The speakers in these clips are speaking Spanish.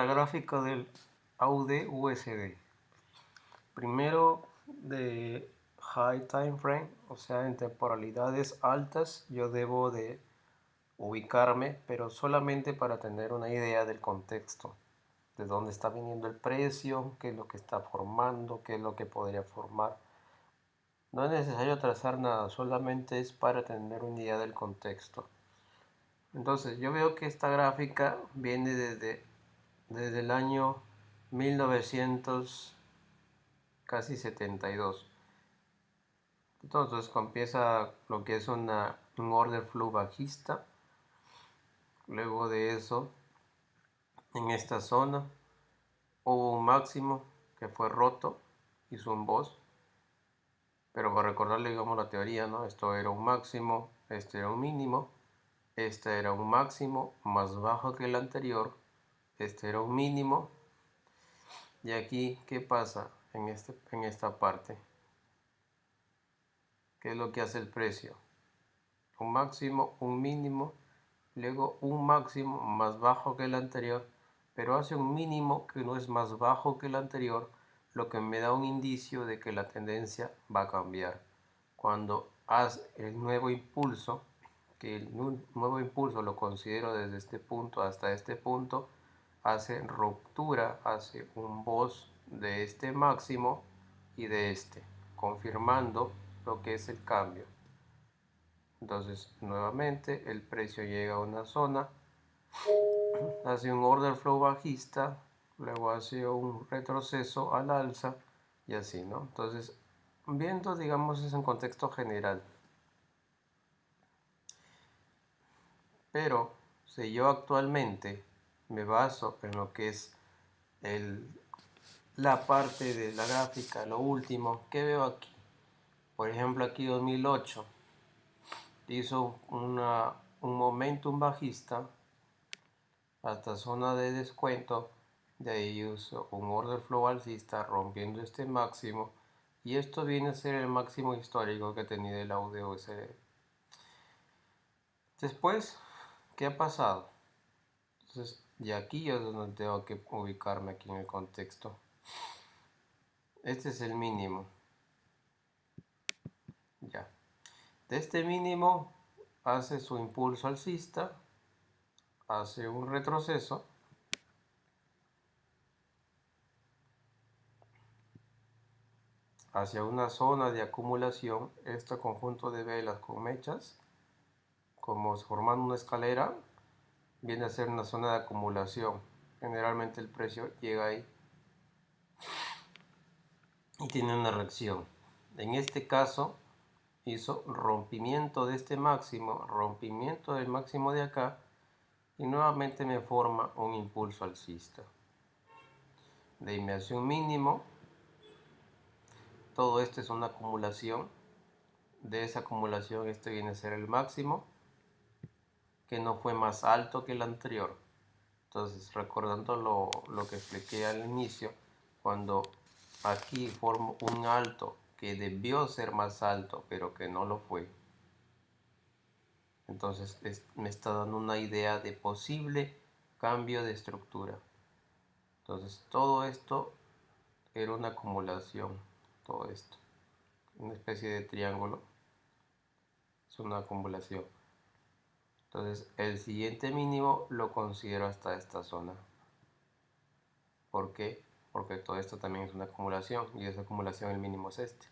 La gráfica del AUD-USD. Primero de high time frame, o sea, en temporalidades altas, yo debo de ubicarme, pero solamente para tener una idea del contexto, de dónde está viniendo el precio, qué es lo que está formando, qué es lo que podría formar. No es necesario trazar nada, solamente es para tener una idea del contexto. Entonces, yo veo que esta gráfica viene desde el año 1900, casi 72. Entonces empieza lo que es un order flow bajista. Luego de eso, en esta zona hubo un máximo que fue roto, hizo un boss. Pero para recordarle, digamos, la teoría, ¿no? Esto era un máximo, este era un mínimo, este era un máximo más bajo que el anterior, este era un mínimo. Y aquí, ¿qué pasa en esta parte? ¿Qué es lo que hace el precio? Un máximo, un mínimo, luego un máximo más bajo que el anterior, pero hace un mínimo que no es más bajo que el anterior, lo que me da un indicio de que la tendencia va a cambiar. Cuando hace el nuevo impulso, que el nuevo impulso lo considero desde este punto hasta este punto, hace ruptura, hace un boss de este máximo y de este, confirmando lo que es el cambio. Entonces, nuevamente, el precio llega a una zona, hace un order flow bajista, luego hace un retroceso al alza y así, ¿no? Entonces, viendo, digamos, es un contexto general. Pero si yo actualmente me baso en lo que es la parte de la gráfica, lo último que veo aquí, por ejemplo aquí 2008, hizo un momentum bajista hasta zona de descuento, de ahí hizo un order flow alcista rompiendo este máximo, y esto viene a ser el máximo histórico que tenía el AUD-USD. Después, ¿qué ha pasado? Entonces, y aquí es donde tengo que ubicarme aquí en el contexto. Este es el mínimo. Ya. De este mínimo hace su impulso alcista, hace un retroceso, hacia una zona de acumulación, este conjunto de velas con mechas, como formando una escalera, viene a ser una zona de acumulación. Generalmente el precio llega ahí y tiene una reacción. En este caso hizo rompimiento de este máximo, rompimiento del máximo de acá, y nuevamente me forma un impulso alcista. De ahí me hace un mínimo. Todo esto es una acumulación. De esa acumulación este viene a ser el máximo, que no fue más alto que el anterior. Entonces, recordando lo que expliqué al inicio, cuando aquí formo un alto que debió ser más alto, pero que no lo fue, entonces me está dando una idea de posible cambio de estructura. Entonces, todo esto era una acumulación, todo esto, una especie de triángulo, es una acumulación. Entonces, el siguiente mínimo lo considero hasta esta zona. ¿Por qué? Porque todo esto también es una acumulación, y esa acumulación, el mínimo es este.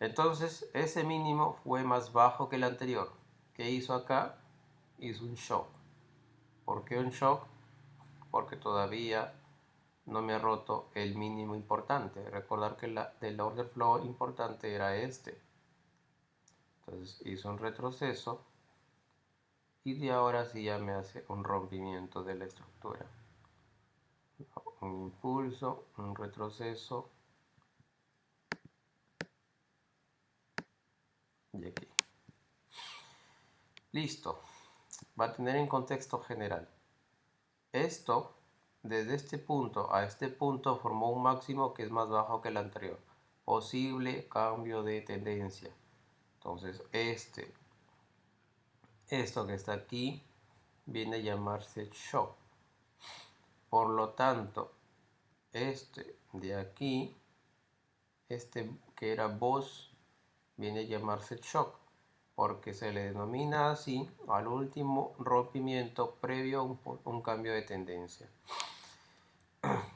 Entonces, ese mínimo fue más bajo que el anterior. ¿Qué hizo acá? Hizo un shock. ¿Por qué un shock? Porque todavía no me ha roto el mínimo importante. Recordar que del order flow importante era este. Entonces hizo un retroceso, y de ahora sí ya me hace un rompimiento de la estructura. Un impulso, un retroceso, y aquí. Listo. Va a tener en contexto general. Esto, desde este punto a este punto, formó un máximo que es más bajo que el anterior. Posible cambio de tendencia. Entonces, esto que está aquí viene a llamarse shock. Por lo tanto, este de aquí, este que era boss, viene a llamarse shock, porque se le denomina así al último rompimiento previo a un cambio de tendencia.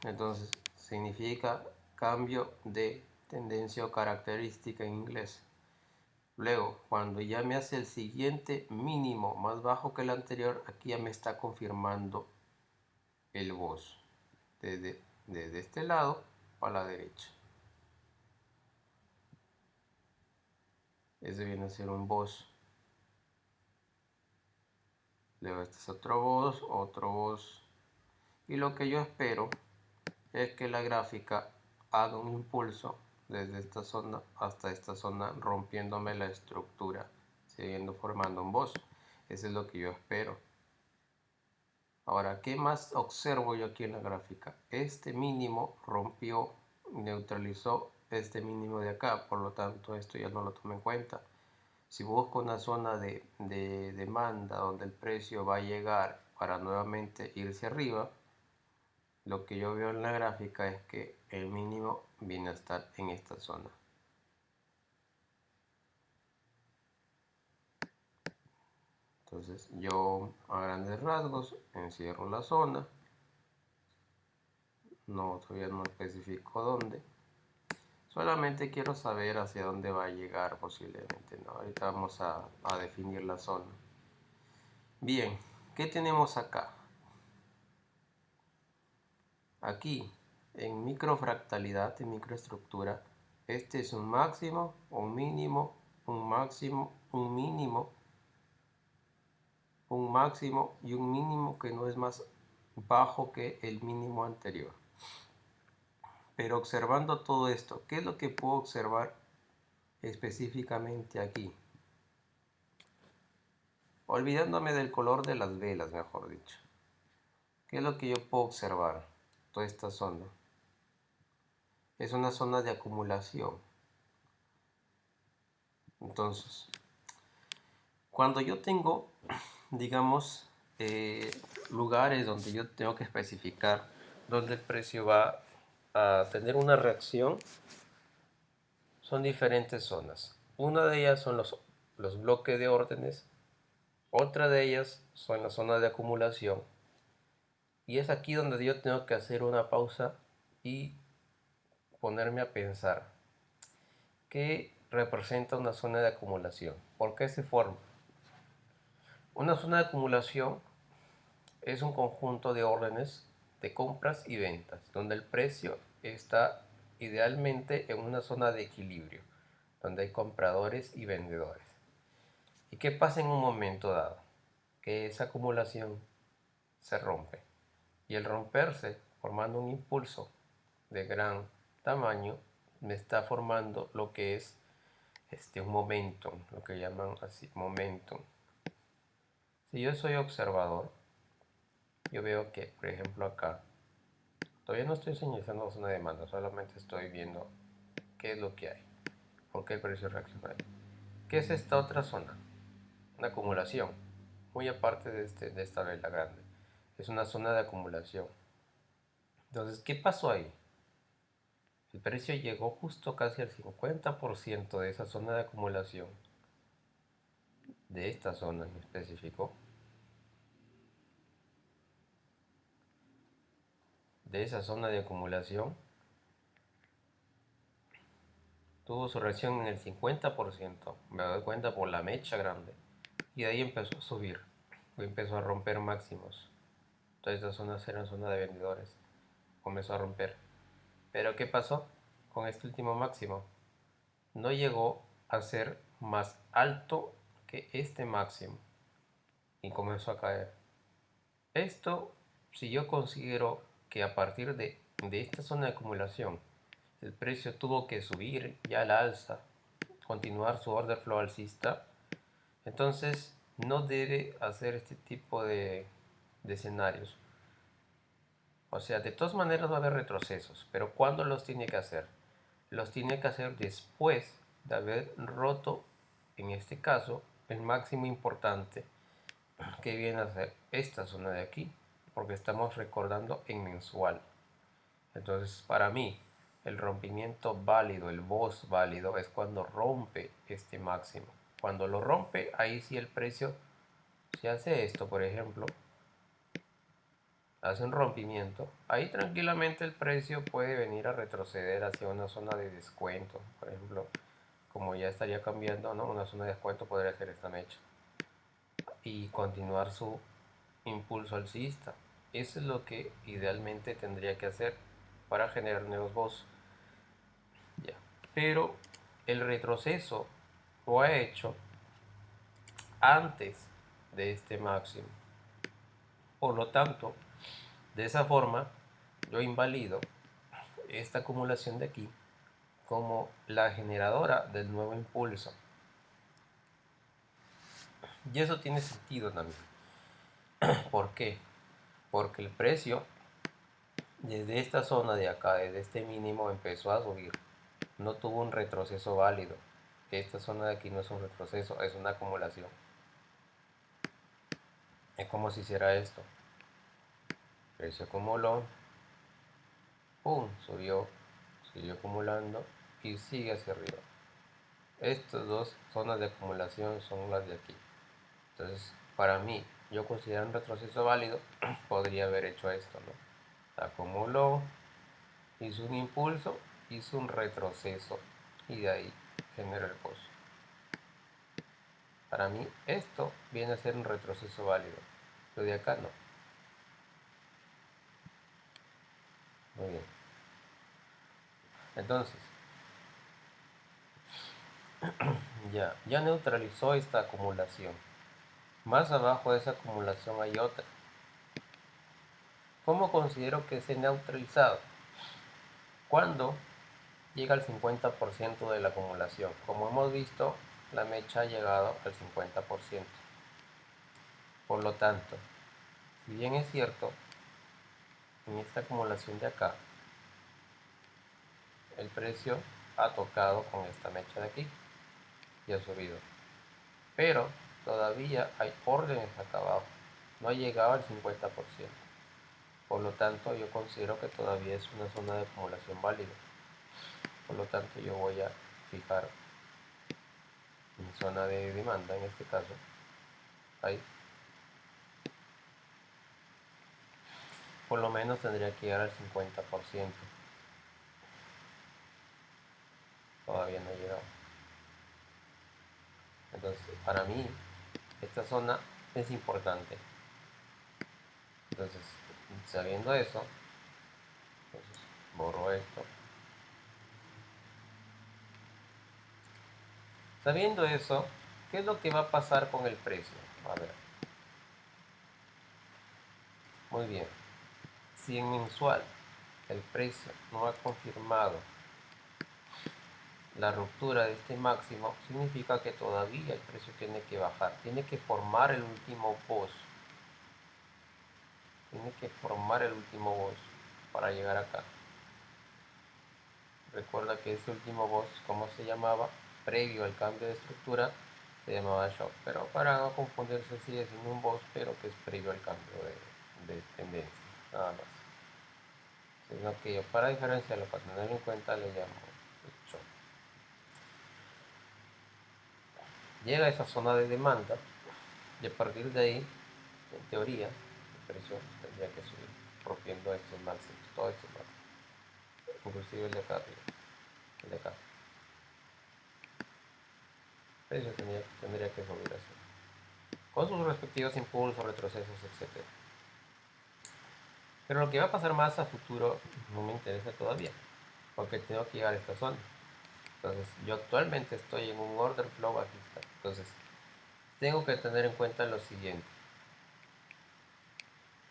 Entonces, significa cambio de tendencia o característica en inglés. Luego, cuando ya me hace el siguiente mínimo más bajo que el anterior, aquí ya me está confirmando el boss. Desde este lado para la derecha. Ese viene a ser un boss. Luego este es otro boss, otro boss. Y lo que yo espero es que la gráfica haga un impulso desde esta zona hasta esta zona, rompiéndome la estructura, siguiendo formando un boss. Eso es lo que yo espero. Ahora, ¿qué más observo yo aquí en la gráfica? Este mínimo rompió, neutralizó este mínimo de acá, por lo tanto esto ya no lo tomo en cuenta. Si busco una zona de demanda donde el precio va a llegar para nuevamente irse arriba, lo que yo veo en la gráfica es que el mínimo viene a estar en esta zona. Entonces yo a grandes rasgos encierro la zona. No, todavía no especifico dónde. Solamente quiero saber hacia dónde va a llegar posiblemente, ¿no? Ahorita vamos a definir la zona. Bien, ¿qué tenemos acá? Aquí, en microfractalidad y microestructura, este es un máximo, un mínimo, un máximo, un mínimo, un máximo y un mínimo que no es más bajo que el mínimo anterior. Pero observando todo esto, ¿qué es lo que puedo observar específicamente aquí? Olvidándome del color de las velas, mejor dicho. ¿Qué es lo que yo puedo observar? Toda esta zona. Es una zona de acumulación. Entonces, cuando yo tengo, digamos, lugares donde yo tengo que especificar dónde el precio va a tener una reacción, son diferentes zonas. Una de ellas son los bloques de órdenes, otra de ellas son las zonas de acumulación, y es aquí donde yo tengo que hacer una pausa y ponerme a pensar qué representa una zona de acumulación, por qué se forma. Una zona de acumulación es un conjunto de órdenes de compras y ventas, donde el precio está idealmente en una zona de equilibrio, donde hay compradores y vendedores. ¿Y qué pasa en un momento dado? Que esa acumulación se rompe. Y el romperse, formando un impulso de gran tamaño, me está formando lo que es un momentum, lo que llaman así, momentum. Si yo soy observador, yo veo que, por ejemplo, acá, todavía no estoy señalizando zona de demanda, solamente estoy viendo qué es lo que hay, por qué el precio reacciona ahí. ¿Qué es esta otra zona? Una acumulación, muy aparte de esta vela grande. Es una zona de acumulación. Entonces, ¿qué pasó ahí? El precio llegó justo casi al 50% de esa zona de acumulación, de esta zona en específico, de esa zona de acumulación, tuvo su reacción en el 50%, me doy cuenta por la mecha grande, y de ahí empezó a subir, empezó a romper máximos. Todas estas zonas eran zonas de vendedores, comenzó a romper. Pero ¿qué pasó con este último máximo? No llegó a ser más alto que este máximo y comenzó a caer. Esto, si yo considero que a partir de esta zona de acumulación el precio tuvo que subir ya a la alza, continuar su order flow alcista, entonces no debe hacer este tipo de escenarios. O sea, de todas maneras va a haber retrocesos, pero ¿cuándo los tiene que hacer? Los tiene que hacer después de haber roto, en este caso, el máximo importante que viene a ser esta zona de aquí. porque estamos recordando en mensual. Entonces, para mí, el rompimiento válido, el boss válido, es cuando rompe este máximo. Cuando lo rompe, ahí sí el precio, si hace esto, por ejemplo, hace un rompimiento, ahí tranquilamente el precio puede venir a retroceder hacia una zona de descuento. Por ejemplo, como ya estaría cambiando, ¿no? Una zona de descuento podría ser esta mecha. Y continuar su impulso alcista. Eso es lo que idealmente tendría que hacer para generar nuevos boss. Ya. Pero el retroceso lo ha hecho antes de este máximo. Por lo tanto, de esa forma, yo invalido esta acumulación de aquí como la generadora del nuevo impulso. Y eso tiene sentido también. ¿Por qué? Porque el precio desde esta zona de acá, desde este mínimo, empezó a subir. No tuvo un retroceso válido. Esta zona de aquí no es un retroceso, es una acumulación. Es como si hiciera esto. El precio acumuló, ¡pum! Subió, siguió acumulando y sigue hacia arriba. Estas dos zonas de acumulación son las de aquí. Entonces, para mí, yo considero un retroceso válido, podría haber hecho esto, ¿no? Acumuló, hizo un impulso, hizo un retroceso y de ahí genera el pozo. Para mí, esto viene a ser un retroceso válido. Lo de acá no. Muy bien. Entonces, ya neutralizó esta acumulación. Más abajo de esa acumulación hay otra. ¿Cómo considero que se ha neutralizado? Cuando llega al 50% de la acumulación. Como hemos visto, la mecha ha llegado al 50%. Por lo tanto, si bien es cierto, en esta acumulación de acá, el precio ha tocado con esta mecha de aquí y ha subido. Pero todavía hay órdenes acá abajo. No ha llegado al 50%. Por lo tanto, yo considero que todavía es una zona de acumulación válida. Por lo tanto, yo voy a fijar mi zona de demanda, en este caso, ahí. Por lo menos tendría que llegar al 50%. Todavía no ha llegado. Entonces, para mí, esta zona es importante. Entonces, sabiendo eso, entonces borro esto. Sabiendo eso, ¿qué es lo que va a pasar con el precio? A ver. Muy bien. Si en mensual el precio no ha confirmado la ruptura de este máximo, significa que todavía el precio tiene que bajar. Tiene que formar el último boss. Tiene que formar el último boss para llegar acá. Recuerda que ese último boss, ¿cómo se llamaba? Previo al cambio de estructura, se llamaba shock. Pero para no confundirse, sigue siendo un boss, pero que es previo al cambio de tendencia. Nada más. Sino que yo, para diferenciarlo, para tenerlo en cuenta, le llamo shock. Llega a esa zona de demanda y a partir de ahí, en teoría, el precio tendría que subir, rompiendo estos máximos, todos estos máximos, inclusive el de acá arriba, el de acá. El precio tendría que subir así, con sus respectivos impulsos, retrocesos, etc. Pero lo que va a pasar más a futuro no me interesa todavía, porque tengo que llegar a esta zona. Entonces, yo actualmente estoy en un order flow bajista. Entonces, tengo que tener en cuenta lo siguiente.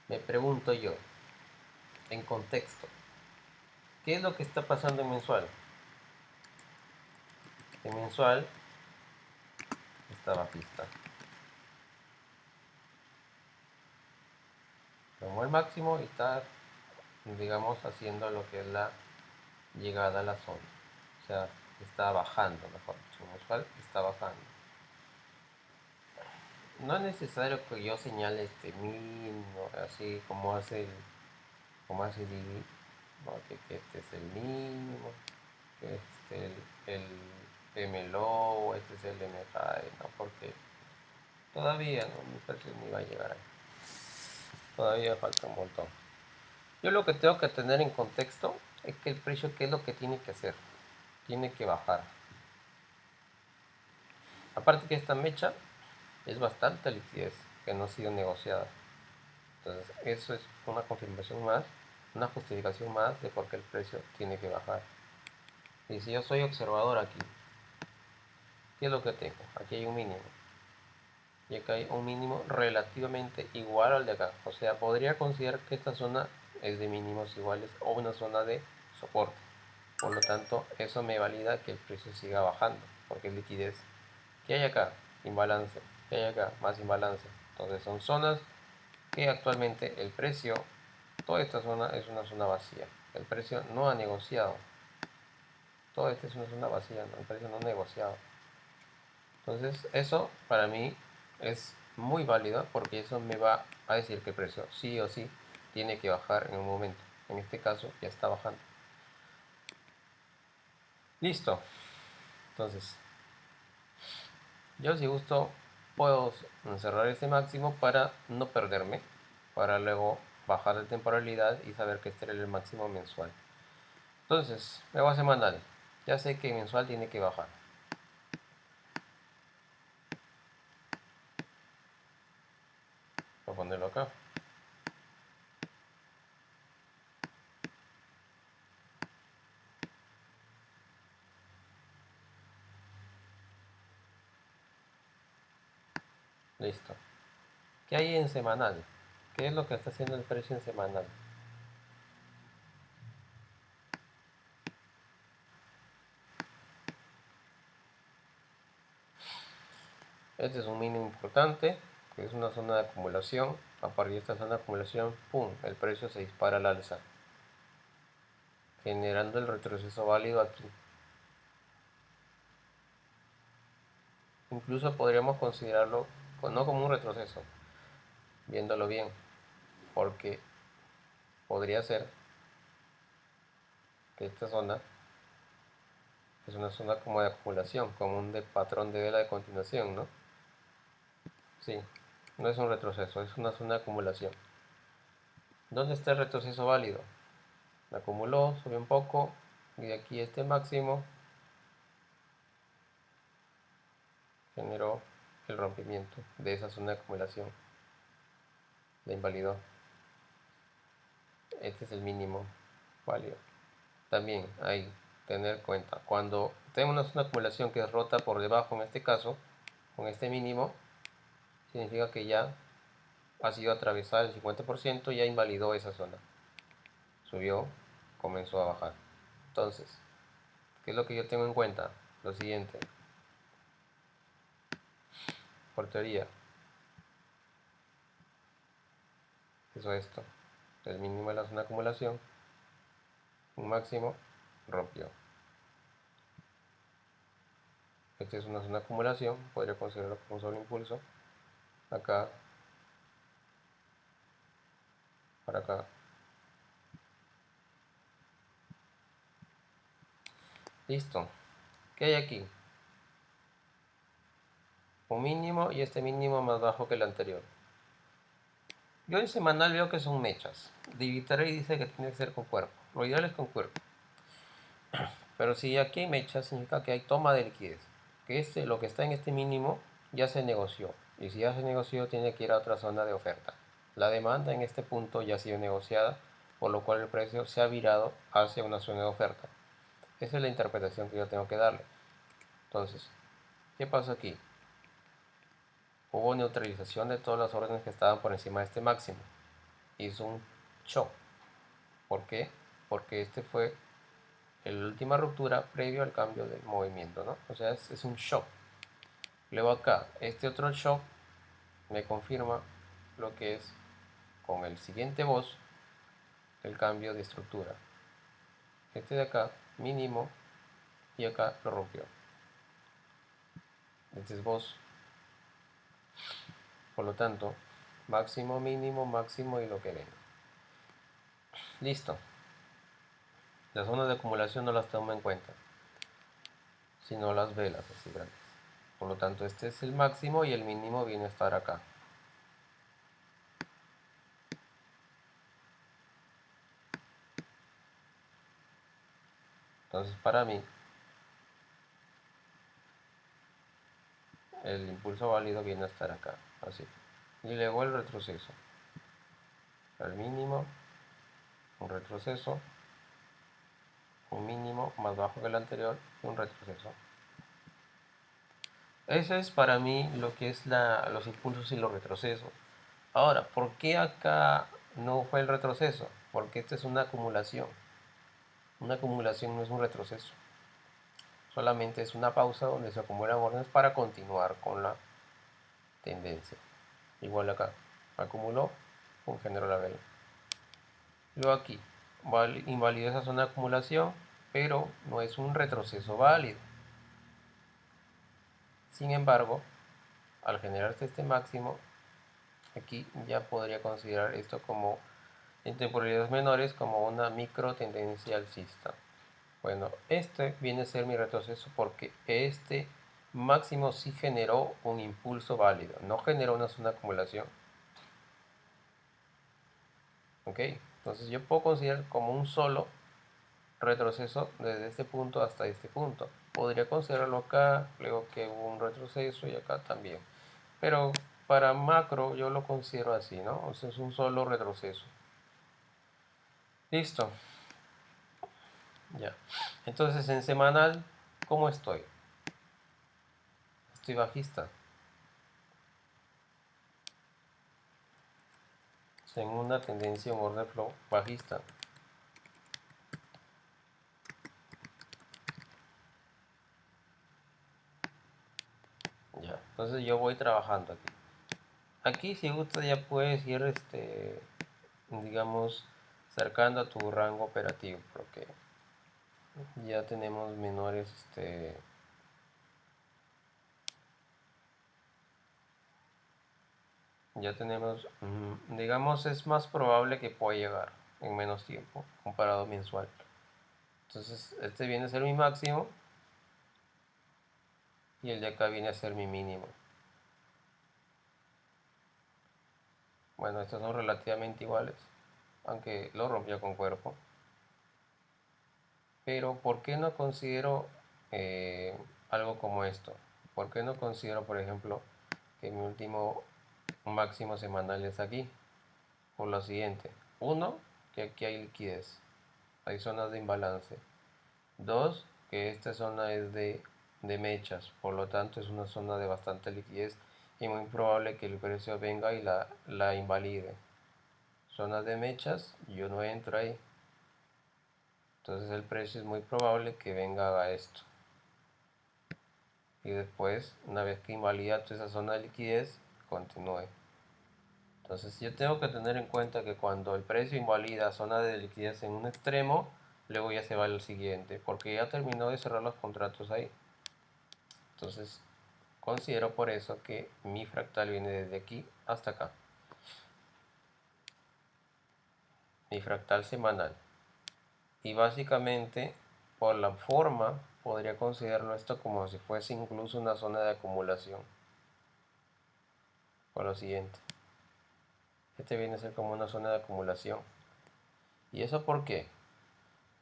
Me pregunto yo, en contexto, ¿qué es lo que está pasando en mensual? En mensual está bajista. Tomó el máximo y está, digamos, haciendo lo que es la llegada a la zona. O sea, está bajando, mejor dicho. Mensual está bajando. no es necesario que yo señale este mínimo, así como hace Didi, ¿no? Que este es el mínimo, que este el MLOW, este es el MHigh, ¿no? Porque todavía no, mi precio ni va a llegar ahí. Todavía falta un montón. Yo lo que tengo que tener en contexto es que el precio, ¿qué es lo que tiene que hacer? Tiene que bajar. Aparte que esta mecha es bastante liquidez que no ha sido negociada. Entonces, eso es una confirmación más, una justificación más de por qué el precio tiene que bajar. Y si yo soy observador aquí, ¿qué es lo que tengo? Aquí hay un mínimo. Y acá hay un mínimo relativamente igual al de acá. O sea, podría considerar que esta zona es de mínimos iguales o una zona de soporte. Por lo tanto, eso me valida que el precio siga bajando, porque es liquidez. ¿Qué hay acá? Imbalance. ¿Qué hay acá? Más imbalance. Entonces son zonas que actualmente el precio, toda esta zona es una zona vacía. El precio no ha negociado. Toda esta es una zona vacía, ¿no? El precio no ha negociado. Entonces eso para mí es muy válido porque eso me va a decir que el precio sí o sí tiene que bajar en un momento. En este caso ya está bajando. Listo. Entonces yo si gusto puedo cerrar este máximo para no perderme, para luego bajar de temporalidad y saber que este era el máximo mensual. Entonces me voy a semanal. Ya sé que mensual tiene que bajar. Voy a ponerlo acá. Listo. ¿Qué hay en semanal? ¿Qué es lo que está haciendo el precio en semanal? Este es un mínimo importante, que es una zona de acumulación. A partir de esta zona de acumulación, ¡pum!, el precio se dispara al alza, generando el retroceso válido aquí. Incluso podríamos considerarlo no como un retroceso, viéndolo bien, porque podría ser que esta zona es una zona como de acumulación, como un patrón de vela de continuación, ¿no? Sí, no es un retroceso, es una zona de acumulación. ¿Dónde está el retroceso válido? Me acumuló, subió un poco, y de aquí este máximo generó el rompimiento de esa zona de acumulación, la invalidó. Este es el mínimo válido. También hay que tener en cuenta, cuando tenemos una acumulación que es rota por debajo, en este caso, con este mínimo, significa que ya ha sido atravesada el 50%, ya invalidó esa zona. Subió, comenzó a bajar. Entonces, ¿qué es lo que yo tengo en cuenta? Lo siguiente, por teoría, eso es esto. El mínimo de la zona de acumulación, un máximo, rompió. Esta es una zona de acumulación, podría considerarlo como un solo impulso. Acá, para acá. Listo. ¿Qué hay aquí? Un mínimo y este mínimo más bajo que el anterior. Yo en semanal veo que son mechas. Divitaré dice que tiene que ser con cuerpo. Lo ideal es con cuerpo. Pero si aquí hay mechas, significa que hay toma de liquidez. Que lo que está en este mínimo ya se negoció. Y si ya se negoció, tiene que ir a otra zona de oferta. La demanda en este punto ya ha sido negociada, por lo cual el precio se ha virado hacia una zona de oferta. Esa es la interpretación que yo tengo que darle. Entonces, ¿qué pasa aquí? Hubo neutralización de todas las órdenes que estaban por encima de este máximo. Hizo un shock. ¿Por qué? Porque este fue la última ruptura previo al cambio del movimiento, ¿no? O sea, es un shock. Luego acá, este otro shock me confirma lo que es con el siguiente boss el cambio de estructura. Este de acá, mínimo, y acá lo rompió. Este es boss. Por lo tanto, máximo, mínimo, máximo y lo que venga. Listo. Las zonas de acumulación no las toma en cuenta, sino las velas así grandes. Por lo tanto, este es el máximo y el mínimo viene a estar acá. Entonces, para mí, el impulso válido viene a estar acá, así. Y luego el retroceso. El mínimo, un retroceso, un mínimo más bajo que el anterior y un retroceso. Eso es para mí lo que es los impulsos y los retrocesos. Ahora, ¿por qué acá no fue el retroceso? Porque esta es una acumulación. Una acumulación no es un retroceso. Solamente es una pausa donde se acumulan órdenes para continuar con la tendencia. Igual acá. Acumuló, un generó la vela. Luego aquí, invalidó esa zona de acumulación, pero no es un retroceso válido. Sin embargo, al generarse este máximo, aquí ya podría considerar esto como, en temporalidades menores, como una micro tendencia alcista. Bueno, este viene a ser mi retroceso porque este máximo sí generó un impulso válido, no generó una zona de acumulación. ¿Ok? Entonces yo puedo considerar como un solo retroceso desde este punto hasta este punto. Podría considerarlo acá, luego que hubo un retroceso y acá también. Pero para macro yo lo considero así, ¿no? O sea, es un solo retroceso. Listo. Ya. Entonces en semanal, ¿cómo estoy? Estoy bajista. Tengo una tendencia en order flow bajista. Ya. Entonces yo voy trabajando aquí. Aquí si gusta ya puedes ir, digamos, cercando a tu rango operativo, porque ya tenemos menores, ya tenemos, digamos, es más probable que pueda llegar en menos tiempo comparado mensual. Entonces, este viene a ser mi máximo y el de acá viene a ser mi mínimo. Bueno, estos son relativamente iguales, aunque lo rompió con cuerpo. Pero, ¿por qué no considero algo como esto? ¿Por qué no considero, por ejemplo, que mi último máximo semanal es aquí? Por lo siguiente. Uno, que aquí hay liquidez. Hay zonas de imbalance. Dos, que esta zona es de mechas. Por lo tanto, es una zona de bastante liquidez y muy probable que el precio venga y la invalide. Zonas de mechas, yo no entro ahí. Entonces el precio es muy probable que venga a esto. Y después, una vez que invalida toda esa zona de liquidez, continúe. Entonces yo tengo que tener en cuenta que cuando el precio invalida zona de liquidez en un extremo, luego ya se va al siguiente, porque ya terminó de cerrar los contratos ahí. Entonces considero por eso que mi fractal viene desde aquí hasta acá. Mi fractal semanal. Y básicamente, por la forma, podría considerarlo esto como si fuese incluso una zona de acumulación. Por lo siguiente. Este viene a ser como una zona de acumulación. ¿Y eso por qué?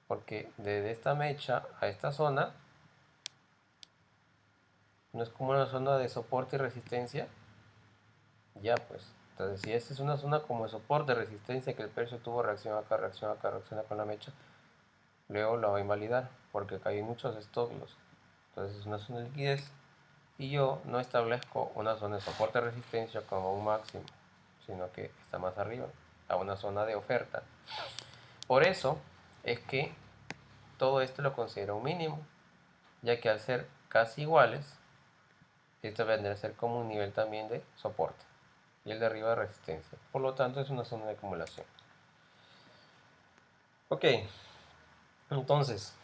Porque desde esta mecha a esta zona no es como una zona de soporte y resistencia. Ya pues. Entonces si esta es una zona como de soporte y resistencia que el precio tuvo reacción acá, reacción acá, reacciona con la mecha, luego la va a invalidar porque acá hay muchos stop loss. Entonces es una zona de liquidez y yo no establezco una zona de soporte y resistencia como un máximo, sino que está más arriba, a una zona de oferta. Por eso es que todo esto lo considero un mínimo, ya que al ser casi iguales, esto vendrá a ser como un nivel también de soporte y el de arriba de resistencia. Por lo tanto, es una zona de acumulación. Ok, entonces,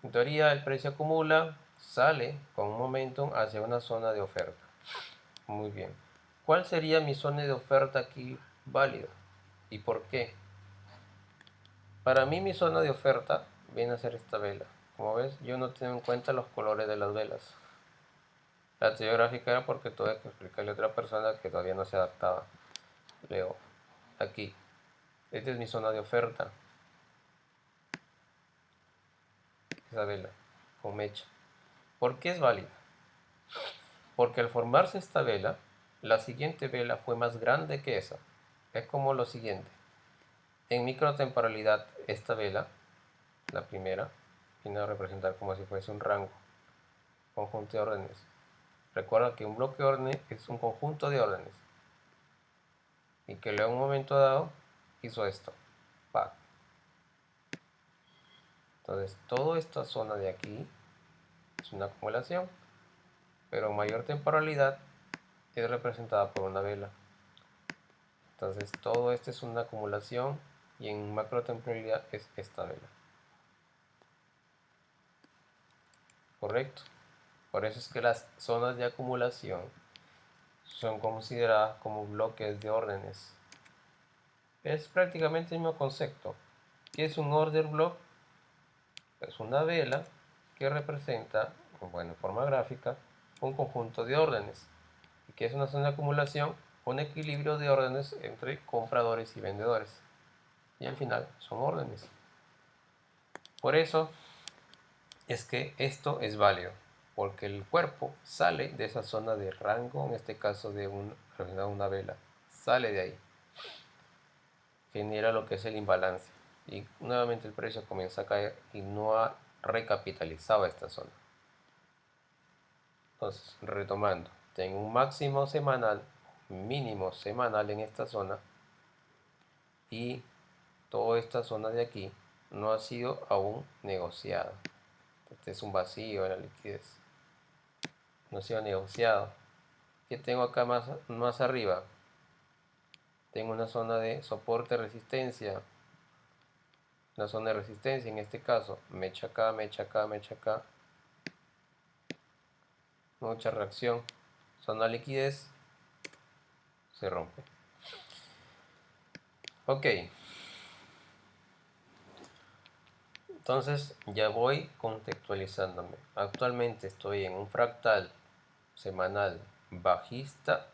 en teoría el precio acumula, sale con un momentum hacia una zona de oferta. Muy bien. ¿Cuál sería mi zona de oferta aquí válida? ¿Y por qué? Para mí mi zona de oferta viene a ser esta vela. Como ves, yo no tengo en cuenta los colores de las velas. La teoría gráfica era porque tuve que explicarle a otra persona que todavía no se adaptaba. Leo, aquí, esta es mi zona de oferta. Esa vela, con mecha. ¿Por qué es válida? Porque al formarse esta vela, la siguiente vela fue más grande que esa. Es como lo siguiente. En microtemporalidad, esta vela, la primera, viene a representar como si fuese un rango, conjunto de órdenes. Recuerda que un bloque de órdenes es un conjunto de órdenes. Y que luego en un momento dado hizo esto. ¡Pac! Entonces, toda esta zona de aquí es una acumulación, pero mayor temporalidad es representada por una vela. Entonces, todo esto es una acumulación y en macro temporalidad es esta vela. ¿Correcto? Por eso es que las zonas de acumulación son consideradas como bloques de órdenes. Es prácticamente el mismo concepto. ¿Qué es un order block? Es una vela que representa, bueno, en forma gráfica, un conjunto de órdenes. ¿Y qué es una zona de acumulación? Un equilibrio de órdenes entre compradores y vendedores. Y al final son órdenes. Por eso es que esto es válido, porque el cuerpo sale de esa zona de rango, en este caso de una vela, sale de ahí, genera lo que es el imbalance y nuevamente el precio comienza a caer y no ha recapitalizado esta zona. Entonces, retomando, tengo un máximo semanal, mínimo semanal en esta zona y toda esta zona de aquí no ha sido aún negociada. Este es un vacío en la liquidez. No ha sido negociado. ¿Qué tengo acá más arriba? Tengo una zona de soporte resistencia. La zona de resistencia en este caso, mecha acá, mecha acá, mecha acá. Mucha reacción. Zona de liquidez. Se rompe. Ok. Entonces ya voy contextualizándome. Actualmente estoy en un fractal semanal bajista,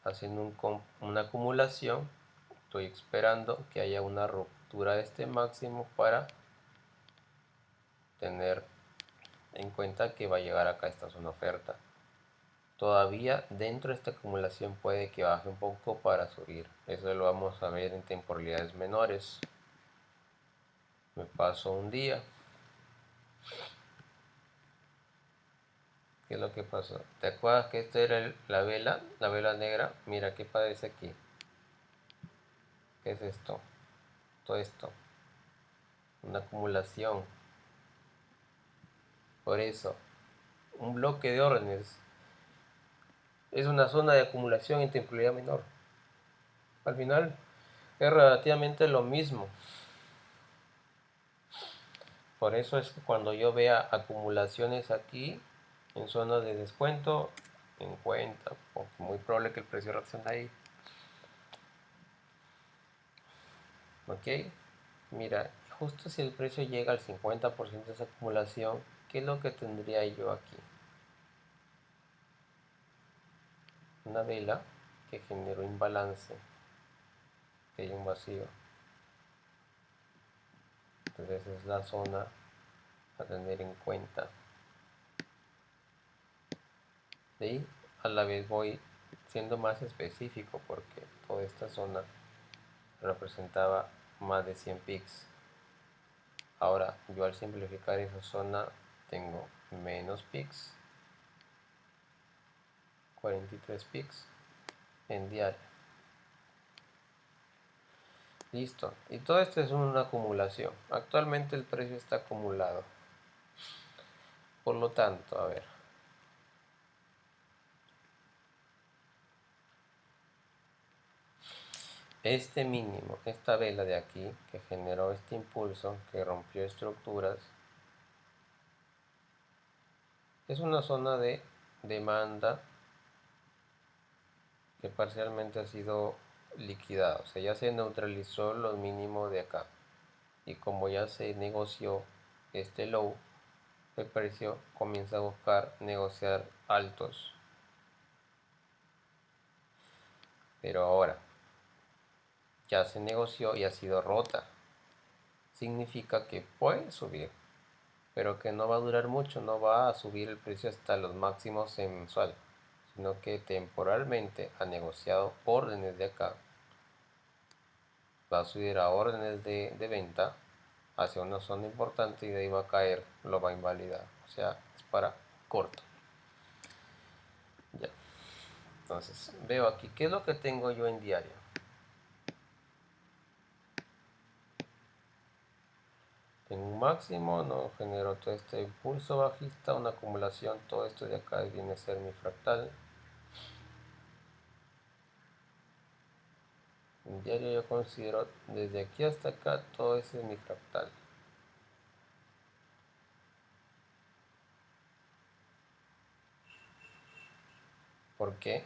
haciendo una acumulación. Estoy esperando que haya una ruptura de este máximo para tener en cuenta que va a llegar acá esta zona oferta. Todavía dentro de esta acumulación puede que baje un poco para subir. Eso lo vamos a ver en temporalidades menores. Me paso un día. ¿Qué es lo que pasó? ¿Te acuerdas que esta era la vela negra? Mira qué padece aquí. ¿Qué es esto? Todo esto. Una acumulación. Por eso, un bloque de órdenes es una zona de acumulación en temporalidad menor. Al final es relativamente lo mismo. Por eso es que cuando yo vea acumulaciones aquí en zona de descuento, en cuenta, porque muy probable que el precio reaccione ahí. Ok, mira, justo si el precio llega al 50% de esa acumulación, ¿qué es lo que tendría yo aquí? Una vela que generó imbalance, que hay un vacío. Entonces esa es la zona a tener en cuenta. De ahí a la vez voy siendo más específico porque toda esta zona representaba más de 100 pics. Ahora yo al simplificar esa zona tengo menos pics, 43 pics en diario. Listo. Y todo esto es una acumulación. Actualmente el precio está acumulado. Por lo tanto, a ver. Este mínimo, esta vela de aquí, que generó este impulso, que rompió estructuras, es una zona de demanda que parcialmente ha sido liquidado, o sea, ya se neutralizó lo mínimo de acá. Y como ya se negoció este low, el precio comienza a buscar negociar altos. Pero ahora ya se negoció y ha sido rota. Significa que puede subir, pero que no va a durar mucho, no va a subir el precio hasta los máximos en mensual, sino que temporalmente ha negociado órdenes de acá, va a subir a órdenes de venta hacia una zona importante y de ahí va a caer, lo va a invalidar, o sea, es para corto. Ya. Entonces veo aquí, ¿qué es lo que tengo yo en diario? Tengo un máximo, no genero todo este impulso bajista, una acumulación, todo esto de acá viene a ser mi fractal. En diario yo considero desde aquí hasta acá todo ese es mi fractal. ¿Por qué?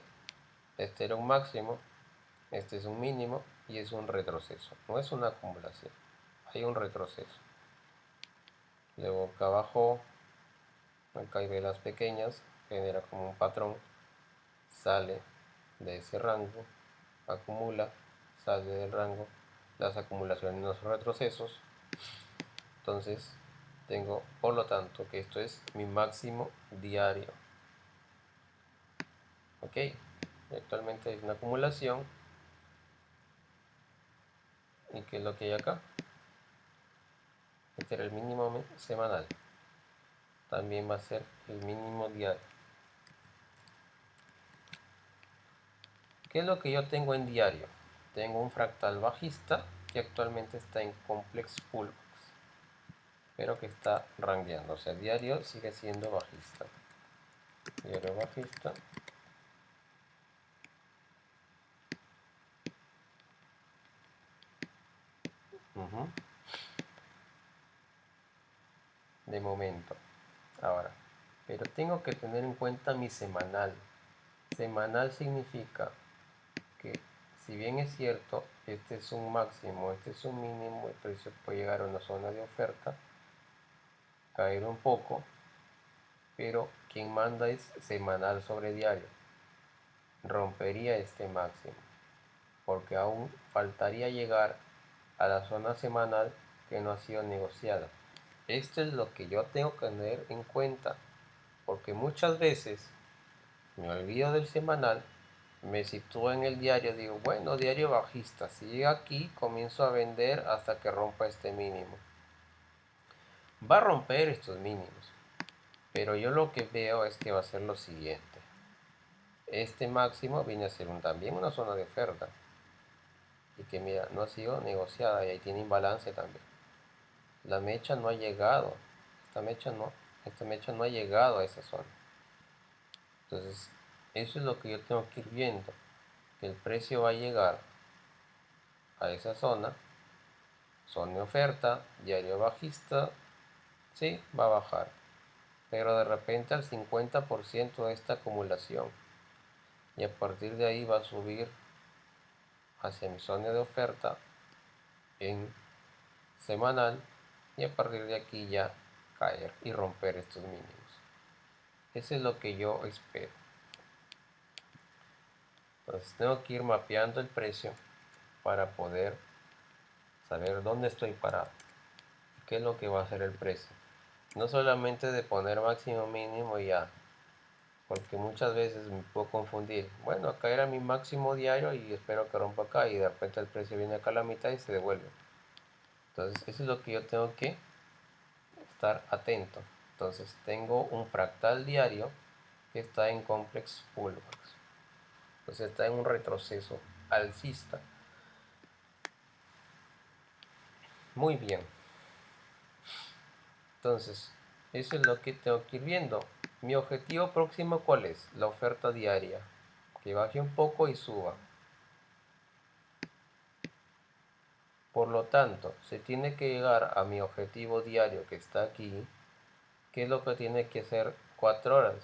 Este era un máximo, este es un mínimo y es un retroceso. No es una acumulación, hay un retroceso. Luego acá abajo, acá hay velas pequeñas, genera como un patrón, sale de ese rango, acumula, sale del rango, las acumulaciones y los retrocesos. Entonces tengo, por lo tanto, que esto es mi máximo diario. Ok, actualmente hay una acumulación. ¿Y qué es lo que hay acá? Este era el mínimo semanal. También va a ser el mínimo diario. ¿Qué es lo que yo tengo en diario? Tengo un fractal bajista que actualmente está en complex pullbacks, pero que está rangueando. O sea, diario sigue siendo bajista. Diario bajista. De momento. Ahora, pero tengo que tener en cuenta mi semanal. Semanal significa que, si bien es cierto, este es un máximo, este es un mínimo, el precio puede llegar a una zona de oferta, caer un poco, pero quien manda es semanal sobre diario. Rompería este máximo, porque aún faltaría llegar a la zona semanal que no ha sido negociada. Esto es lo que yo tengo que tener en cuenta, porque muchas veces me olvido del semanal, me sitúo en el diario, digo, bueno, diario bajista, si llega aquí comienzo a vender hasta que rompa este mínimo. Va a romper estos mínimos, pero yo lo que veo es que va a ser lo siguiente. Este máximo viene a ser también una zona de oferta y que mira, no ha sido negociada y ahí tiene imbalance también. La mecha no ha llegado, esta mecha no ha llegado a esa zona. Entonces, eso es lo que yo tengo que ir viendo, que el precio va a llegar a esa zona de oferta, diario bajista, sí, va a bajar, pero de repente al 50% de esta acumulación y a partir de ahí va a subir hacia mi zona de oferta en semanal y a partir de aquí ya caer y romper estos mínimos. Eso es lo que yo espero. Entonces tengo que ir mapeando el precio para poder saber dónde estoy parado y qué es lo que va a hacer el precio. No solamente de poner máximo mínimo y ya, porque muchas veces me puedo confundir. Bueno, acá era mi máximo diario y espero que rompa acá y de repente el precio viene acá a la mitad y se devuelve. Entonces eso es lo que yo tengo que estar atento. Entonces tengo un fractal diario que está en complex pullbacks. Entonces está en un retroceso alcista. Muy bien. Entonces, eso es lo que tengo que ir viendo. Mi objetivo próximo, ¿cuál es? La oferta diaria. Que baje un poco y suba. Por lo tanto, se tiene que llegar a mi objetivo diario que está aquí. ¿Qué es lo que tiene que hacer 4 horas?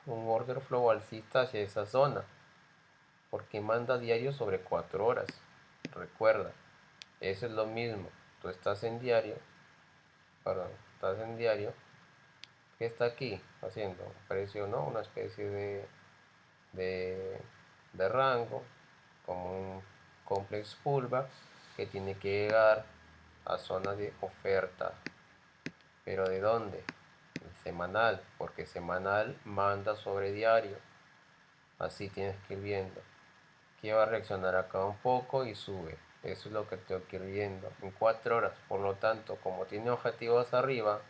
Un order flow alcista hacia esa zona. porque manda diario sobre 4 horas. Recuerda, eso es lo mismo. Tú estás en diario, ¿qué está aquí haciendo? Precio, ¿no? Una especie de, de rango, como un complex pullback que tiene que llegar a zona de oferta. ¿Pero de dónde? Semanal, porque semanal manda sobre diario. Así tienes que ir viendo. Que va a reaccionar acá un poco y sube. Eso es lo que tengo que ir viendo en 4 horas. Por lo tanto, como tiene objetivos arriba,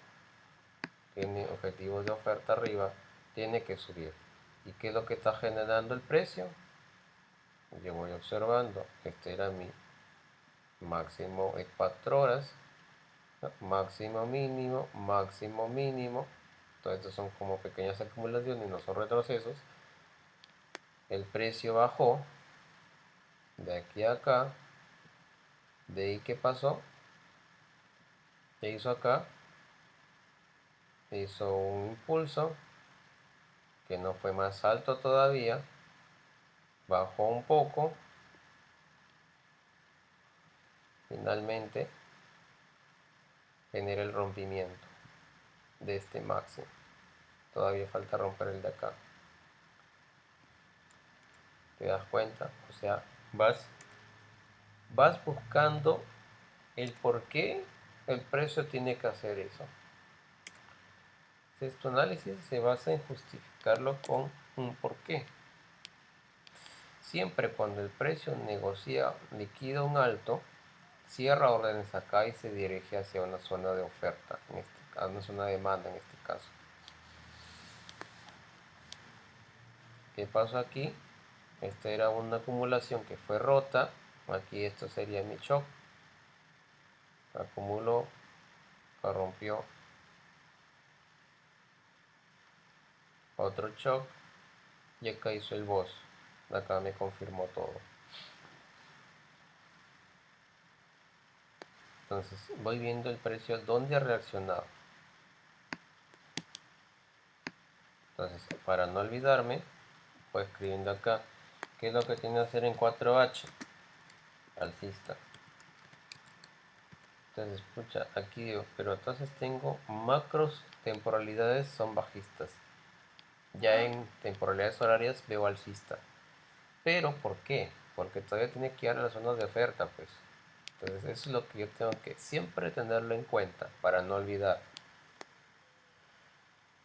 tiene objetivos de oferta arriba, tiene que subir. ¿Y qué es lo que está generando el precio? Yo voy observando. Este era mi máximo en 4 horas. Máximo mínimo, máximo mínimo. Todo esto son como pequeñas acumulaciones, no son retrocesos. El precio bajó de aquí a acá. De ahí, ¿qué pasó? ¿Qué hizo acá? Hizo un impulso que no fue más alto todavía. Bajó un poco. Finalmente genera el rompimiento de este máximo. Todavía falta romper el de acá. ¿Te das cuenta? O sea, vas buscando el por qué el precio tiene que hacer eso. Tu análisis se basa en justificarlo con un porqué. Siempre cuando el precio negocia, liquida un alto, cierra órdenes acá y se dirige hacia una zona de oferta, a una zona de demanda en este caso. ¿Qué pasó aquí? Esta era una acumulación que fue rota. Aquí esto sería mi shock. Acumuló, rompió. Otro shock. Y acá hizo el boss. Acá me confirmó todo. Entonces voy viendo el precio, dónde ha reaccionado. Entonces, para no olvidarme, voy escribiendo acá qué es lo que tiene que hacer en 4H. Alcista. Entonces, escucha, aquí digo, pero entonces tengo macros temporalidades son bajistas. Ya en temporalidades horarias veo alcista. Pero, ¿por qué? Porque todavía tiene que ir a las zonas de oferta, pues. Entonces, eso es lo que yo tengo que siempre tenerlo en cuenta para no olvidar.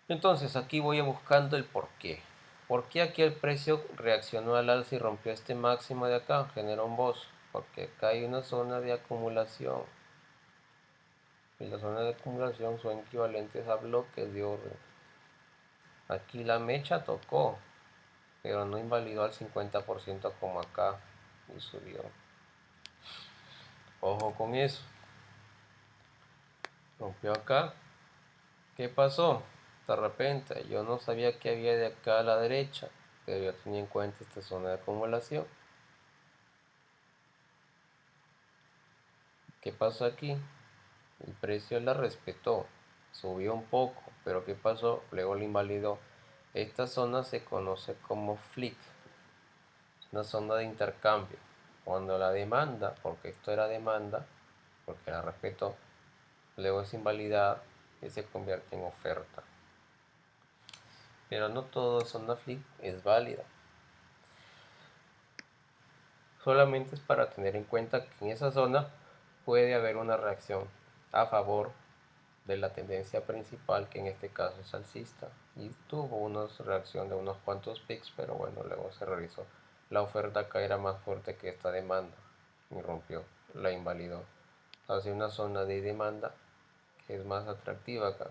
Entonces, aquí voy buscando el por qué. ¿Por qué aquí el precio reaccionó al alza y rompió este máximo de acá? Generó un boss. Porque acá hay una zona de acumulación. Y las zonas de acumulación son equivalentes a bloques de orden. Aquí la mecha tocó, pero no invalidó al 50% como acá y subió. Ojo con eso. Rompió acá. ¿Qué pasó? De repente, yo no sabía que había de acá a la derecha, pero yo tenía en cuenta esta zona de acumulación. ¿Qué pasó aquí? El precio la respetó, subió un poco, pero ¿qué pasó? Luego la invalidó. Esta zona se conoce como flick, una zona de intercambio. Cuando la demanda, porque esto era demanda, porque la respetó, luego es invalidada y se convierte en oferta. Pero no todo zona flick es válida. Solamente es para tener en cuenta que en esa zona puede haber una reacción a favor de la tendencia principal, que en este caso es alcista, y tuvo una reacción de unos cuantos pics, pero bueno, luego se revisó. La oferta acá era más fuerte que esta demanda y rompió, la invalidó hacia una zona de demanda que es más atractiva acá.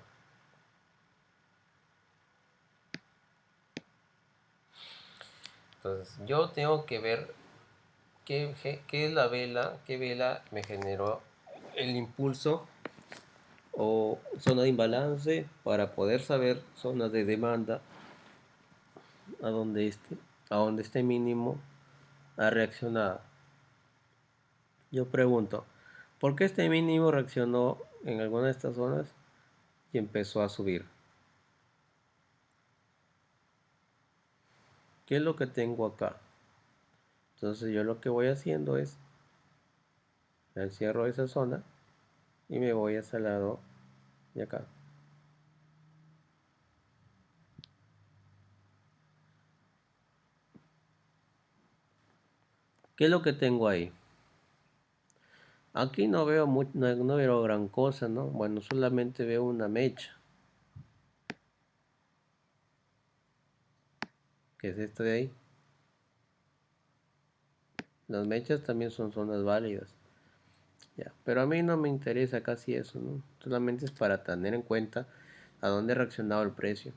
Entonces yo tengo que ver qué es la vela, qué vela me generó el impulso o zona de imbalance para poder saber zonas de demanda a donde este mínimo ha reaccionado. Yo pregunto, ¿por qué este mínimo reaccionó en alguna de estas zonas y empezó a subir? ¿Qué es lo que tengo acá? Entonces yo lo que voy haciendo es encierro esa zona y me voy hacia el lado de acá. ¿Qué es lo que tengo ahí? Aquí no veo no veo gran cosa, ¿no? Bueno, solamente veo una mecha, que es esta de ahí. Las mechas también son zonas válidas. Ya, pero a mí no me interesa casi eso, ¿no? Solamente es para tener en cuenta a dónde ha reaccionado el precio.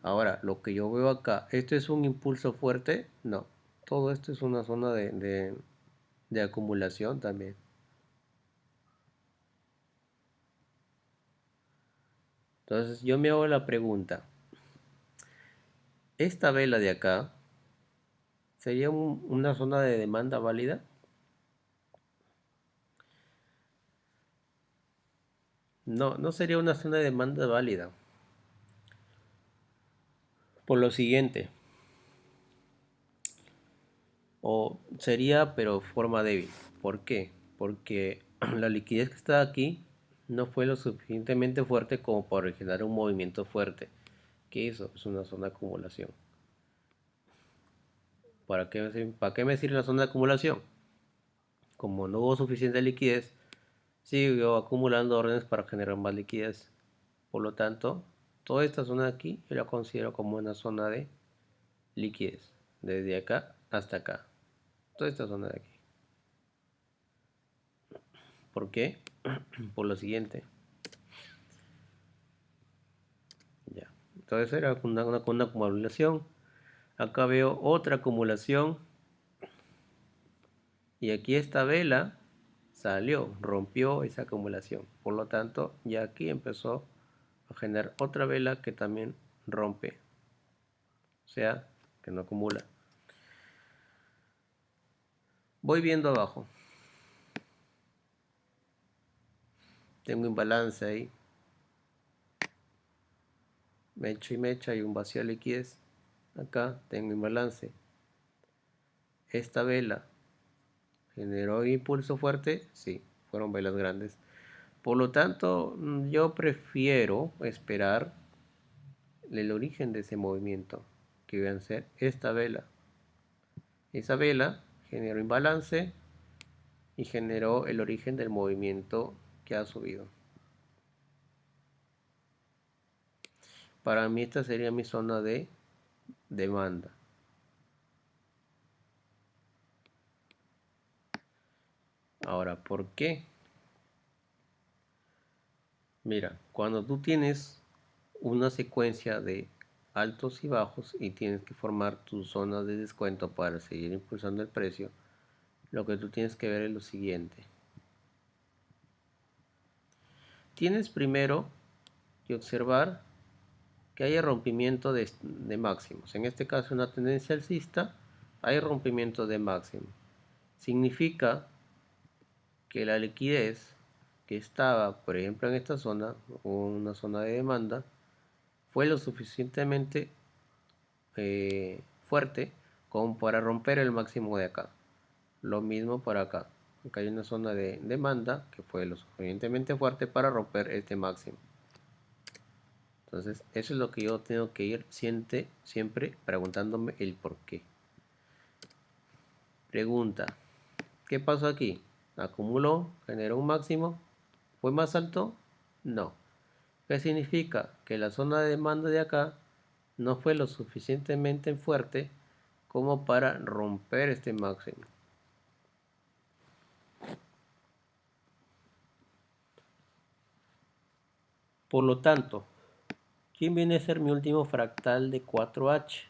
Ahora, lo que yo veo acá, ¿esto es un impulso fuerte? No. Todo esto es una zona de acumulación también. Entonces yo me hago la pregunta, ¿esta vela de acá sería una zona de demanda válida? No, no sería una zona de demanda válida. Por lo siguiente, o sería pero forma débil. ¿Por qué? Porque la liquidez que está aquí no fue lo suficientemente fuerte como para generar un movimiento fuerte. ¿Qué hizo? Es una zona de acumulación. ¿Para qué me sirve la zona de acumulación? Como no hubo suficiente liquidez, siguió acumulando órdenes para generar más liquidez. Por lo tanto, toda esta zona de aquí yo la considero como una zona de liquidez. Desde acá hasta acá. Toda esta zona de aquí. ¿Por qué? Por lo siguiente. Ya. Entonces era una acumulación. Acá veo otra acumulación. Y aquí esta vela salió, rompió esa acumulación. Por lo tanto, ya aquí empezó a generar otra vela que también rompe. O sea, que no acumula. Voy viendo abajo. Tengo imbalance ahí. Mecha y mecha y un vacío de liquidez. Acá tengo imbalance. Esta vela generó impulso fuerte. Sí, fueron velas grandes. Por lo tanto, yo prefiero esperar el origen de ese movimiento, que va a ser esta vela. Esa vela generó imbalance y generó el origen del movimiento que ha subido. Para mí esta sería mi zona de demanda. Ahora, ¿por qué? Mira, cuando tú tienes una secuencia de altos y bajos y tienes que formar tus zonas de descuento para seguir impulsando el precio, lo que tú tienes que ver es lo siguiente. Tienes primero que observar que haya rompimiento de máximos. En este caso, una tendencia alcista, hay rompimiento de máximo. Significa que la liquidez que estaba, por ejemplo, en esta zona, una zona de demanda, fue lo suficientemente fuerte como para romper el máximo de acá. Lo mismo para acá. Acá hay una zona de demanda que fue lo suficientemente fuerte para romper este máximo. Entonces, eso es lo que yo tengo que ir siempre preguntándome el por qué. Pregunta, ¿qué pasó aquí? ¿Acumuló? ¿Generó un máximo? ¿Fue más alto? No. ¿Qué significa? Que la zona de demanda de acá no fue lo suficientemente fuerte como para romper este máximo. Por lo tanto, ¿quién viene a ser mi último fractal de 4H?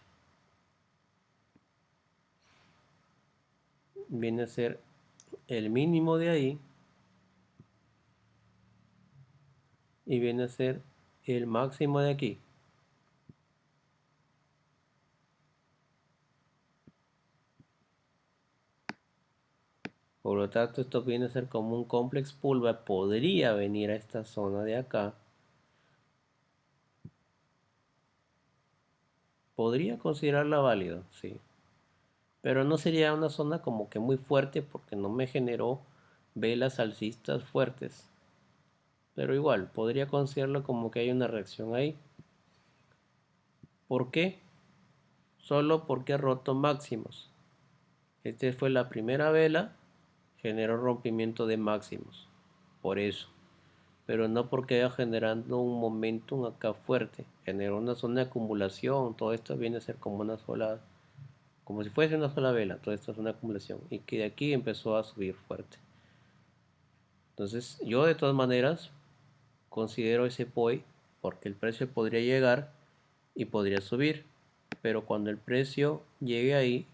Viene a ser el mínimo de ahí y viene a ser el máximo de aquí. Por lo tanto, esto viene a ser como un complex pullback. Podría venir a esta zona de acá. Podría considerarla válida, sí. pero no sería una zona como que muy fuerte porque no me generó velas alcistas fuertes. Pero igual, podría considerarlo como que hay una reacción ahí. ¿Por qué? Solo porque he roto máximos. Esta fue la primera vela, generó rompimiento de máximos. Por eso. Pero no porque vaya generando un momentum acá fuerte. Generó una zona de acumulación. Todo esto viene a ser como una sola, como si fuese una sola vela. Todo esto es una acumulación. Y que de aquí empezó a subir fuerte. Entonces, yo de todas maneras considero ese POI porque el precio podría llegar y podría subir. Pero cuando el precio llegue ahí,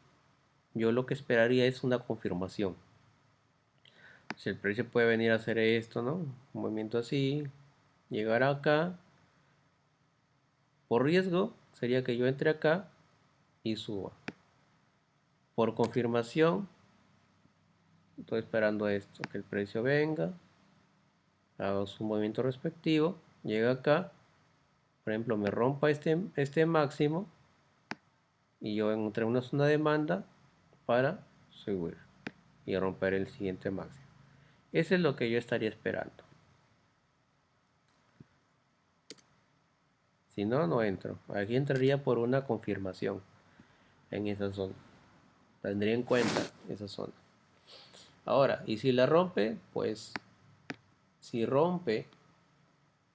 yo lo que esperaría es una confirmación. Si el precio puede venir a hacer esto, ¿no? Un movimiento así, llegar acá. Por riesgo sería que yo entre acá y suba. Por confirmación, estoy esperando esto, que el precio venga, haga su movimiento respectivo, llega acá, por ejemplo, me rompa este máximo y yo entre una zona de demanda para subir y romper el siguiente máximo. Eso es lo que yo estaría esperando. Si no, no entro. Aquí entraría por una confirmación en esa zona. Tendría en cuenta esa zona. Ahora, y si la rompe, pues si rompe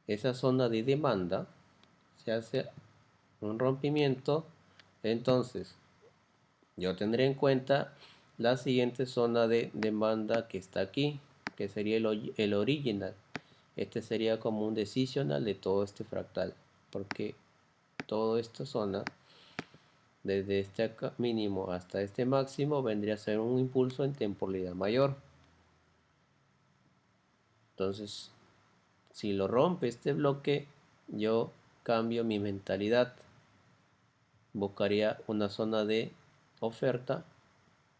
esa zona de demanda, se hace un rompimiento, entonces yo tendré en cuenta la siguiente zona de demanda que está aquí, que sería el original. Este sería como un decisional de todo este fractal, porque toda esta zona, desde este mínimo hasta este máximo, vendría a ser un impulso en temporalidad mayor. Entonces, si lo rompe este bloque, yo cambio mi mentalidad. Buscaría una zona de oferta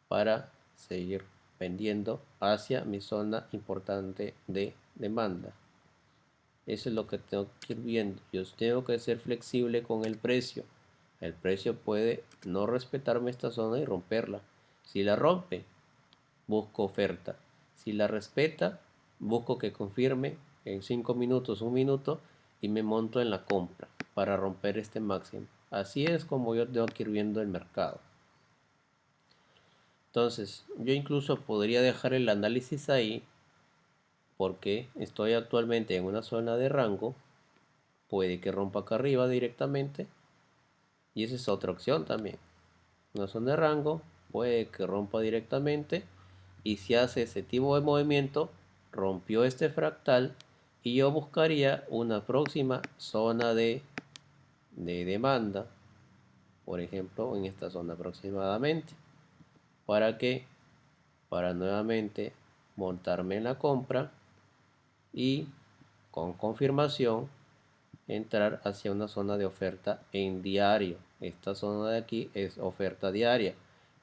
para seguir vendiendo hacia mi zona importante de demanda. Eso es lo que tengo que ir viendo. Yo tengo que ser flexible con el precio. El precio puede no respetarme esta zona y romperla. Si la rompe, busco oferta. Si la respeta, busco que confirme en 5 minutos, 1 minuto y me monto en la compra para romper este máximo. Así es como yo tengo que ir viendo el mercado. Entonces, yo incluso podría dejar el análisis ahí porque estoy actualmente en una zona de rango. Puede que rompa acá arriba directamente y esa es otra opción también. Una zona de rango, puede que rompa directamente y si hace ese tipo de movimiento, rompió este fractal y yo buscaría una próxima zona de demanda, por ejemplo en esta zona aproximadamente. ¿Para qué? Para nuevamente montarme en la compra y con confirmación entrar hacia una zona de oferta en diario. Esta zona de aquí es oferta diaria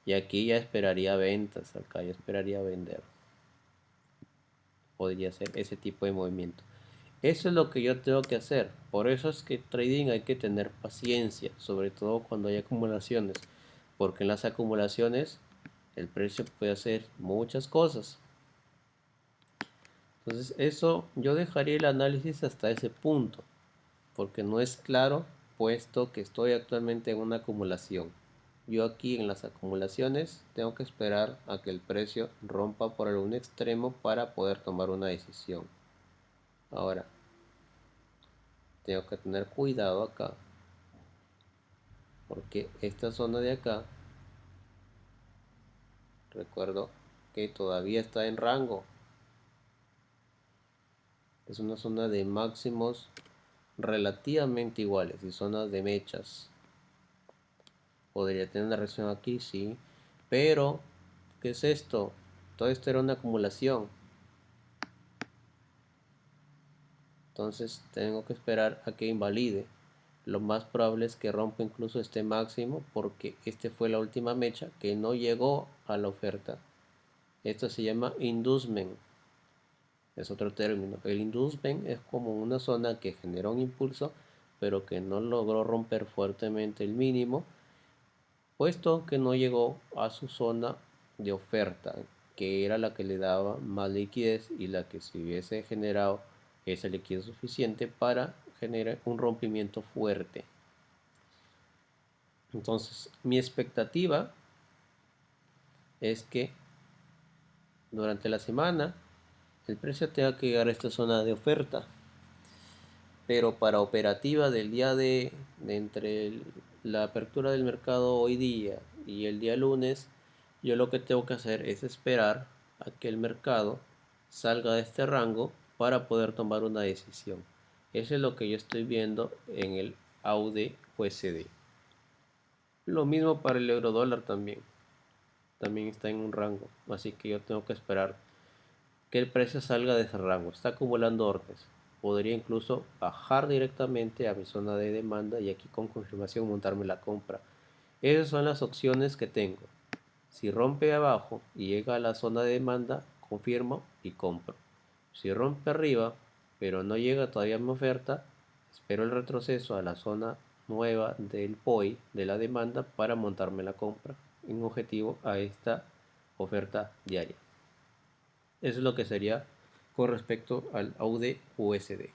y aquí ya esperaría ventas, acá ya esperaría vender. Podría ser ese tipo de movimiento. Eso es lo que yo tengo que hacer. Por eso es que trading hay que tener paciencia, sobre todo cuando hay acumulaciones, porque en las acumulaciones el precio puede hacer muchas cosas. Entonces eso yo dejaría el análisis hasta ese punto, porque no es claro puesto que estoy actualmente en una acumulación. Yo aquí en las acumulaciones tengo que esperar a que el precio rompa por algún extremo para poder tomar una decisión. Ahora, tengo que tener cuidado acá, porque esta zona de acá, recuerdo que todavía está en rango. Es una zona de máximos relativamente iguales y zonas de mechas. Podría tener una reacción aquí, sí, pero ¿qué es esto? Todo esto era una acumulación. Entonces tengo que esperar a que invalide. Lo más probable es que rompa incluso este máximo porque este fue la última mecha que no llegó a la oferta. Esto se llama inducement. Es otro término. El inducement es como una zona que generó un impulso pero que no logró romper fuertemente el mínimo puesto que no llegó a su zona de oferta, que era la que le daba más liquidez y la que si hubiese generado esa liquidez suficiente para generar un rompimiento fuerte. Entonces, mi expectativa es que durante la semana el precio tenga que llegar a esta zona de oferta, pero para operativa del día de entre la apertura del mercado hoy día y el día lunes, yo lo que tengo que hacer es esperar a que el mercado salga de este rango para poder tomar una decisión. Eso es lo que yo estoy viendo en el AUD USD. Lo mismo para el euro dólar también está en un rango, así que yo tengo que esperar que el precio salga de ese rango. Está acumulando órdenes. Podría incluso bajar directamente a mi zona de demanda y aquí con confirmación montarme la compra. Esas son las opciones que tengo. Si rompe abajo y llega a la zona de demanda, confirmo y compro. Si rompe arriba, pero no llega todavía a mi oferta, espero el retroceso a la zona nueva del POI de la demanda para montarme la compra en objetivo a esta oferta diaria. Eso es lo que sería con respecto al AUD USD.